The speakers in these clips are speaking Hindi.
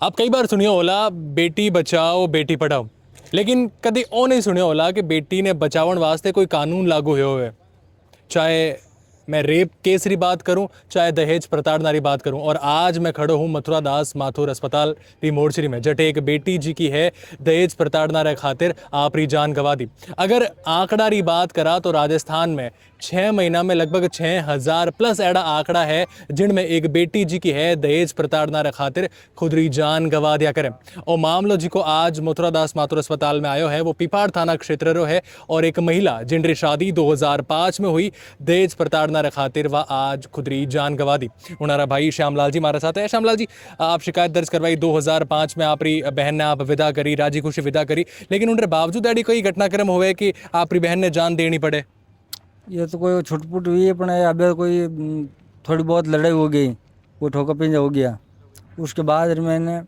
आप कई बार सुनियो होला बेटी बचाओ बेटी पढ़ाओ, लेकिन कभी ओ नहीं सुनियो होला कि बेटी ने बचावन वास्ते कोई कानून लागू हुयो है। चाहे मैं रेप केस री बात करूं, चाहे दहेज प्रताड़ना री बात करूं। और आज मैं खड़ो हूं मथुरा दास माथुर अस्पताल री मोर्चरी में, जटे एक बेटी जी की है दहेज प्रताड़ना रे खातिर आपरी जान गवा दी। अगर आंकड़ा री बात करा तो राजस्थान में 6 महीना में लगभग 6000 प्लस एड़ा आंकड़ा है जिनमें एक बेटी जी की है दहेज प्रताड़ना रे खातिर खुद री जान गवा दिया करें। और मामलो जी को आज मथुरा दास माथुर अस्पताल में आयो है वो पिपाड़ थाना क्षेत्र रो है। और एक महिला जिनरी शादी 2005 में हुई दहेज प्रताड़ना रे खातिर वह आज खुद री जान गवा दी। उनारा भाई श्यामलाल जी हमारे साथ है। श्यामलाल जी, आप शिकायत दर्ज करवाई 2005 में, आपरी बहन ने आप विदा करी, राजी खुशी विदा करी, लेकिन उनके बावजूद ऐडी कोई घटनाक्रम हुए कि आपरी बहन ने जान देनी पड़े? ये तो कोई छुटपुट हुई है, पण अबे कोई थोड़ी बहुत लड़ाई हो गई, वो ठोका पिंजा हो गया। उसके बाद मैंने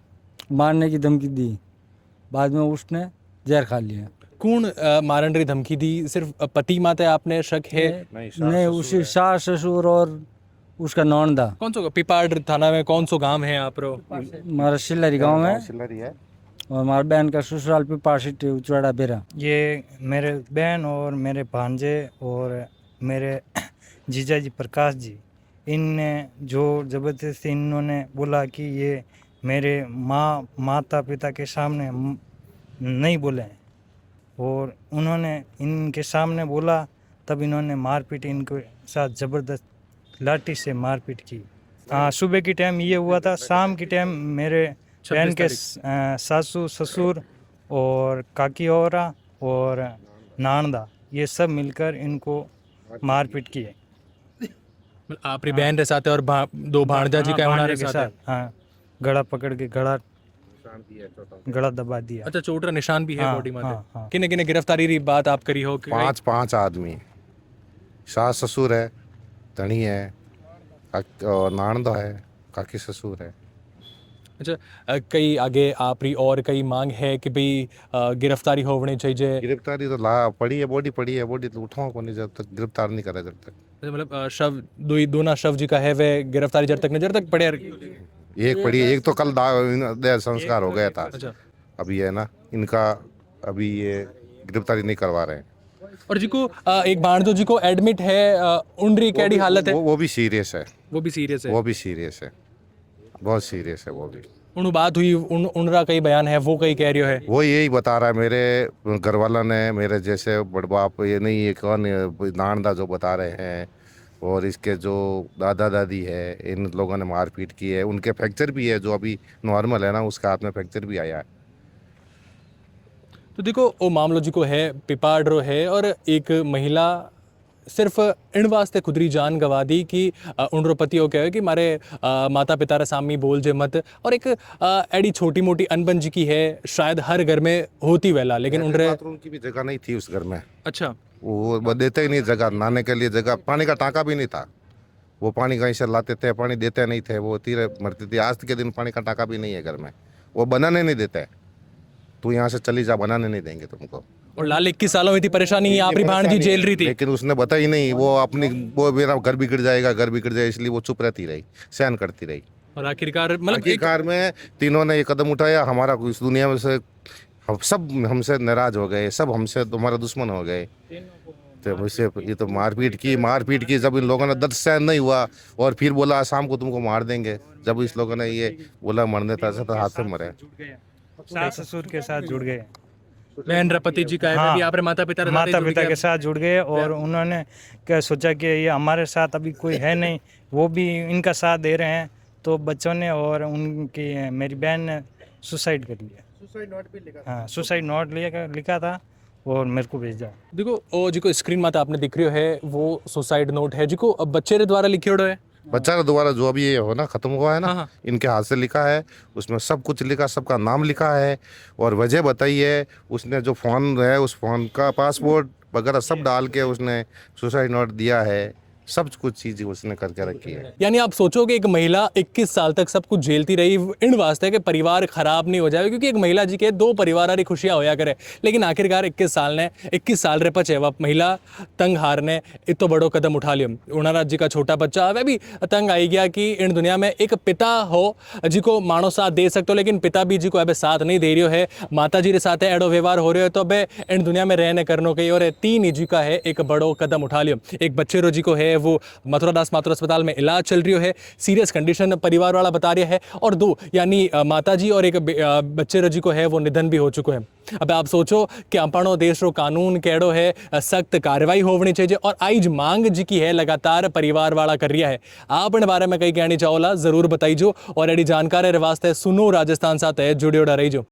मारने की धमकी दी, बाद में उसने जहर खा लिया। कौन मारन री धमकी दी? सिर्फ पति माते आपने शक है? नहीं, उसी सास ससुर और उसका नौंदा। कौन सो पिपाड़ थाना में कौन सो गांव है आप रो? हमारा सिल्लरी गांव है और हमारे बहन का ससुराल पिपाड़ सिटी उचवाड़ा बेरा। ये मेरे बहन और मेरे भांजे और मेरे जीजा जी प्रकाश जी, इनने जो ज़बरदस्ती इन्होंने बोला कि ये मेरे माता पिता के सामने नहीं बोले हैं, और उन्होंने इनके सामने बोला, तब इन्होंने मारपीट इनके साथ ज़बरदस्त लाठी से मारपीट की। हाँ, सुबह की टाइम ये हुआ था। शाम की टाइम मेरे बहन के सासू ससुर और काकी औरा और नानदा, ये सब मिलकर इनको मारपीट किए। आपरी बहन रे साथ है और दो भाणजा जी का होना रे के साथ है? हाँ, गला पकड़ के गला दबा दिया। अच्छा, चोट रा निशान भी है हाँ, बॉडी में? हाँ, हाँ। किने किने गिरफ्तारी री बात आप करी हो? कि पांच आदमी, सास ससुर है, धनी है और नानदा है, काकी ससुर है। अच्छा, कई आगे आपरी और कई मांग है कि भाई गिरफ्तारी होनी चाहिए? गिरफ्तारी तो ला पड़ी है, बॉडी तो उठाओ को नहीं, जब तक गिरफ्तार नहीं करा जब तक। मतलब शव दोना शव जी का है वे गिरफ्तारी जब तक पड़े? एक पड़ी है, एक तो कल दाह संस्कार हो गया था। अच्छा। अभी है ना इनका, अभी ये गिरफ्तारी नहीं करवा रहे हैं। और जी को एक भाणजो जी को एडमिट है, उनरी कैडी हालत है? वो भी सीरियस है। वो भी सीरियस है? वो भी सीरियस है, बहुत सीरियस है वो भी। उन बात हुई, उनरा कई बयान है, वो कई कह रही है? वो यही बता रहा है, मेरे घर वाला ने, मेरे जैसे बड़बाप, ये नहीं, ये कौन नानदा जो बता रहे हैं, और इसके जो दादा दादी है, इन लोगों ने मारपीट की है। उनके फ्रैक्चर भी है, जो अभी नॉर्मल है ना, उसका हाथ में फ्रैक्चर भी आया है। तो देखो, वो मामलो जी को है पिपाड़ रो है, और एक महिला सिर्फ इन वास्ते खुदरी जान गवा दी कि उनरो पति हो कहे कि मारे माता पिता रे सामने बोल जे मत। और एक एडी छोटी मोटी अनबन जी की है, शायद हर घर में होती वेला, लेकिन उनरे बाथरूम की भी जगह नहीं थी उस घर में। अच्छा। वो देते ही नहीं जगह, नहाने के लिए जगह, पानी का टाँका भी नहीं था। वो पानी कहीं से लाते थे, पानी देते नहीं थे, वो तीरे मरती थी। आज के दिन पानी का टाँका भी नहीं है घर में, वो बनाने नहीं देते। तू यहाँ से चली जा, बनाने नहीं देंगे तुमको। और लाल 21 सालों में थी परेशानी, आपरी भाणजी जेल रही थी, लेकिन उसने बताई नहीं। वो अपनी, वो मेरा घर बिगड़ जाएगा, घर बिगड़ जाए, इसलिए वो चुप रहती रही, सहन करती रही। और आखिरकार मतलब आखिरकार में तीनों ने ये कदम उठाया, हमारा इस दुनिया में से हम सब हमसे नाराज हो गए, सब हमसे तुम्हारा दुश्मन हो गए। तो मुझसे ये तो मारपीट की। जब इन लोगों ने दर्द सहन नहीं हुआ, और फिर बोला शाम को तुमको मार देंगे। जब इस लोगों ने ये बोला मरने था, तो हाथ से मरे। सास ससुर के साथ जुड़ गए, बहन रपति जी का है, हाँ, भी आपरे माता पिता के साथ जुड़ गए। और उन्होंने क्या सोचा कि ये हमारे साथ अभी कोई है नहीं, वो भी इनका साथ दे रहे हैं, तो बच्चों ने और उनकी मेरी बहन ने सुसाइड कर लिया। सुसाइड नोट भी लिखा? हाँ, सुसाइड नोट लिखा था और मेरे को भेजा। देखो, ओ जिको स्क्रीन माता आपने दिख रही है, वो सुसाइड नोट है जिको बच्चे रे द्वारा लिखियोड़ो है। बच्चा के द्वारा जो अभी ये हो ना खत्म हुआ है ना, हाँ। इनके हाथ से लिखा है, उसमें सब कुछ लिखा, सबका नाम लिखा है, और वजह बताई है। उसने जो फ़ोन है, उस फ़ोन का पासवर्ड वगैरह सब डाल के उसने सुसाइड नोट दिया है। सब कुछ चीज़ उसने करके रखी है। यानी आप सोचो कि एक महिला 21 साल तक सब कुछ झेलती रही इन वास्ते कि परिवार खराब नहीं हो जाए, क्योंकि एक महिला जी के दो परिवार वाली खुशियां होया करे, लेकिन आखिरकार 21 साल रे पचे वह महिला तंग हार ने इतो बड़ो कदम उठा लियो। उनाराज जी का छोटा बच्चा वह भी तंग आई गया कि इन दुनिया में एक पिता हो जिको मानो साथ दे सकते हो, लेकिन पिता भी जी को अब साथ नहीं दे रही है, माता जी के साथ एडो व्यवहार हो रहे हो, तो अब इन दुनिया में रहने करने के और 3 जी का है एक बड़ो कदम उठा लियो। एक बच्चे रो जी को है वो मथुरा दास मातृ अस्पताल में इलाज चल रही है, सीरियस कंडीशन परिवार वाला बता रहा है, और 2 यानी माता जी और एक बच्चे रो जी को है वो निधन भी हो चुका है। अब आप सोचो कि अपनो देश रो कानून केड़ो है, सख्त कार्रवाई होनी चाहिए, और आइज मांग जी की है लगातार परिवार वाला कर रहा है। आप इन बारे में कहीं कहनी चाहोला जरूर बताइजो, और एडी जानकारी वास्ते सुनो राजस्थान साथ है जुड़े रहीजो।